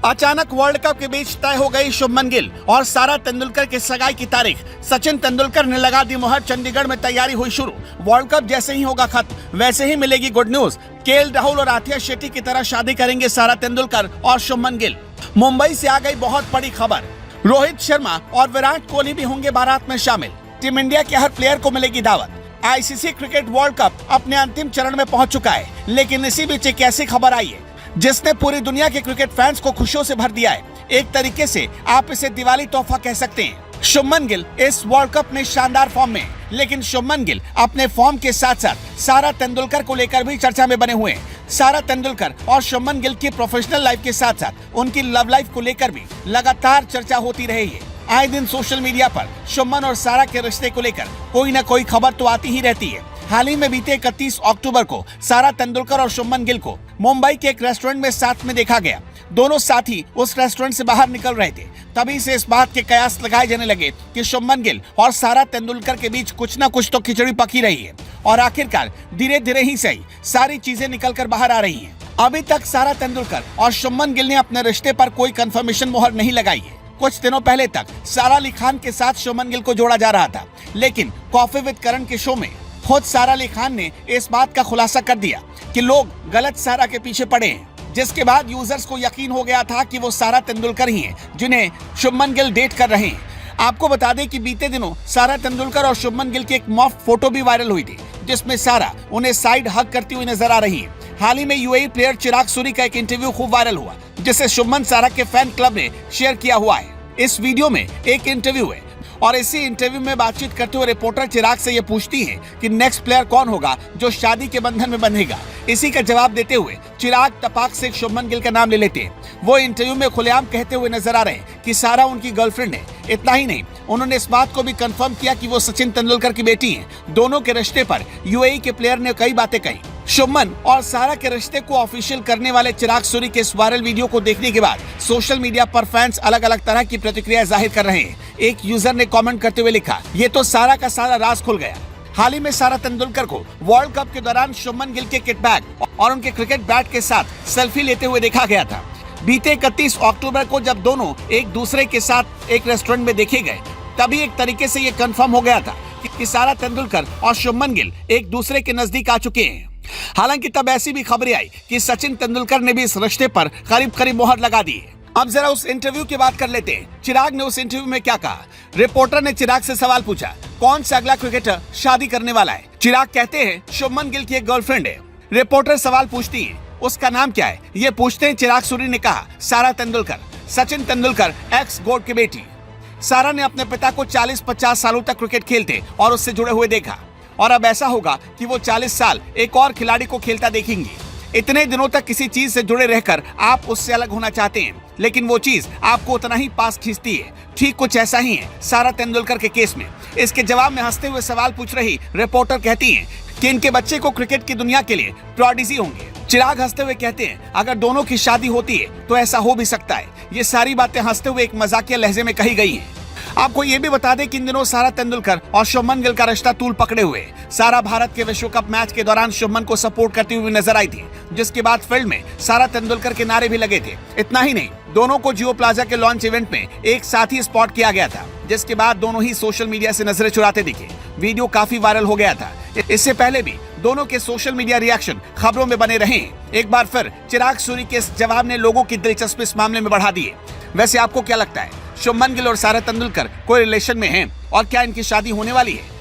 अचानक world cup के बीच तय हो गई शुभमन गिल और सारा तेंदुलकर की सगाई की तारीख। सचिन तेंदुलकर ने लगा दी मुहर, चंडीगढ़ में तैयारी हुई शुरू। वर्ल्ड कप जैसे ही होगा खत्म वैसे ही मिलेगी गुड न्यूज। केएल राहुल और आथिया शेट्टी की तरह शादी करेंगे सारा तेंदुलकर और शुभमन गिल। मुंबई से आ गई बहुत बड़ी खबर, रोहित शर्मा और विराट कोहली भी होंगे बारात में शामिल। टीम इंडिया के हर प्लेयर को मिलेगी दावत। आईसीसी क्रिकेट वर्ल्ड कप अपने अंतिम चरण में पहुंच चुका है, लेकिन इसी बीच एक ऐसी खबर आई है जिसने पूरी दुनिया के क्रिकेट फैंस को खुशियों से भर दिया है। एक तरीके से आप इसे दिवाली तोहफा कह सकते हैं। शुभमन गिल इस वर्ल्ड कप में शानदार फॉर्म में, लेकिन शुभमन गिल अपने फॉर्म के साथ साथ सारा तेंदुलकर को लेकर भी चर्चा में बने हुए हैं। सारा तेंदुलकर और शुभमन गिल की प्रोफेशनल लाइफ के साथ साथ उनकी लव लाइफ को लेकर भी लगातार चर्चा होती रही है। आए दिन सोशल मीडिया पर शुभमन और सारा के रिश्ते को लेकर कोई न कोई खबर तो आती ही रहती है। हाल ही में बीते 31 अक्टूबर को सारा तेंदुलकर और शुभमन गिल को मुंबई के एक रेस्टोरेंट में साथ में देखा गया। दोनों साथी उस रेस्टोरेंट से बाहर निकल रहे थे, तभी से इस बात के कयास लगाए जाने लगे कि शुभमन गिल और सारा तेंदुलकर के बीच कुछ न कुछ तो खिचड़ी पकी रही है और आखिरकार धीरे धीरे ही सही सारी चीजें निकल कर बाहर आ रही हैं। अभी तक सारा तेंदुलकर और शुभमन गिल ने अपने रिश्ते पर कोई कंफर्मेशन मोहर नहीं लगाई है। कुछ दिनों पहले तक सारा अली खान के साथ शुभमन गिल को जोड़ा जा रहा था, लेकिन कॉफी विद करण के शो में खुद सारा अली खान ने इस बात का खुलासा कर दिया कि लोग गलत सारा के पीछे पड़े हैं, जिसके बाद यूजर्स को यकीन हो गया था कि वो सारा तेंदुलकर ही हैं जिन्हें शुभमन गिल डेट कर रहे हैं। आपको बता दें कि बीते दिनों सारा तेंदुलकर और शुभमन गिल की एक मॉफ्ट फोटो भी वायरल हुई थी, जिसमें सारा उन्हें साइड हग करती हुई नजर आ रही है। हाल ही में यूएई प्लेयर चिराग सूरी का एक इंटरव्यू खूब वायरल हुआ, जिसे शुभमन सारा के फैन क्लब ने शेयर किया हुआ है। इस वीडियो में एक इंटरव्यू है और इसी इंटरव्यू में बातचीत करते हुए रिपोर्टर चिराग से ये पूछती है कि नेक्स्ट प्लेयर कौन होगा जो शादी के बंधन में बंधेगा। इसी का जवाब देते हुए चिराग तपाक से शुभमन गिल का नाम ले लेते हैं। वो इंटरव्यू में खुलेआम कहते हुए नजर आ रहे हैं कि सारा उनकी गर्लफ्रेंड है। इतना ही नहीं, उन्होंने इस बात को भी कंफर्म किया कि वो सचिन तेंदुलकर की बेटी हैं। दोनों के रिश्ते पर यूएई के प्लेयर ने कई बातें कही। शुभमन और सारा के रिश्ते को ऑफिशियल करने वाले चिराग सूरी के इस वायरल वीडियो को देखने के बाद सोशल मीडिया पर फैंस अलग अलग तरह की प्रतिक्रिया जाहिर कर रहे हैं। एक यूजर ने कमेंट करते हुए लिखा, ये तो सारा का सारा राज खुल गया। हाल ही में सारा तेंदुलकर को वर्ल्ड कप के दौरान शुभमन गिल के किट बैग और उनके क्रिकेट बैट के साथ सेल्फी लेते हुए देखा गया था। बीते 31 अक्टूबर को जब दोनों एक दूसरे के साथ एक रेस्टोरेंट में देखे गए, तभी एक तरीके से ये कंफर्म हो गया था कि सारा तेंदुलकर और शुभमन गिल एक दूसरे के नजदीक आ चुके हैं। हालांकि तब ऐसी भी खबरें आई कि सचिन तेंदुलकर ने भी इस रिश्ते पर करीब करीब मोहर लगा दी है। अब जरा उस इंटरव्यू की बात कर लेते हैं। चिराग ने उस इंटरव्यू में क्या कहा। रिपोर्टर ने चिराग से सवाल पूछा, कौन सा अगला क्रिकेटर शादी करने वाला है। चिराग कहते हैं शुभमन गिल की एक गर्लफ्रेंड है। रिपोर्टर सवाल पूछती है, उसका नाम क्या है। ये पूछते हैं चिराग सूरी ने कहा, सारा तेंदुलकर, सचिन तेंदुलकर एक्स गोट की बेटी। सारा ने अपने पिता को 40-50 सालों तक क्रिकेट खेलते और उससे जुड़े हुए देखा, और अब ऐसा होगा कि वो 40 साल एक और खिलाड़ी को खेलता देखेंगी। इतने दिनों तक किसी चीज से जुड़े रहकर आप उससे अलग होना चाहते हैं, लेकिन वो चीज आपको उतना ही पास खींचती है। ठीक कुछ ऐसा ही है सारा तेंदुलकर के केस में। इसके जवाब में हंसते हुए सवाल पूछ रही रिपोर्टर कहती है कि इनके बच्चे को क्रिकेट की दुनिया के लिए प्रोडिजी होंगे। चिराग हंसते हुए कहते हैं, अगर दोनों की शादी होती है तो ऐसा हो भी सकता है। ये सारी बातें हंसते हुए एक मजाकिया लहजे में कही गई हैं। आपको ये भी बता दें कि इन दिनों सारा तेंदुलकर और शुभमन गिल का रिश्ता तूल पकड़े हुए। सारा भारत के विश्व कप मैच के दौरान शुभमन को सपोर्ट करती हुई नजर आई थी, जिसके बाद फील्ड में सारा तेंदुलकर के नारे भी लगे थे। इतना ही नहीं, दोनों को जियो प्लाजा के लॉन्च इवेंट में एक साथ ही स्पॉट किया गया था, जिसके बाद दोनों ही सोशल मीडिया से नजरें चुराते दिखे। वीडियो काफी वायरल हो गया था। इससे पहले भी दोनों के सोशल मीडिया रिएक्शन खबरों में बने रहे। एक बार फिर चिराग सूरी के इस जवाब ने लोगों की दिलचस्पी इस मामले में बढ़ा दी है। वैसे आपको क्या लगता है, शुभमन गिल और सारा तेंदुलकर कोई रिलेशन में हैं और क्या इनकी शादी होने वाली है?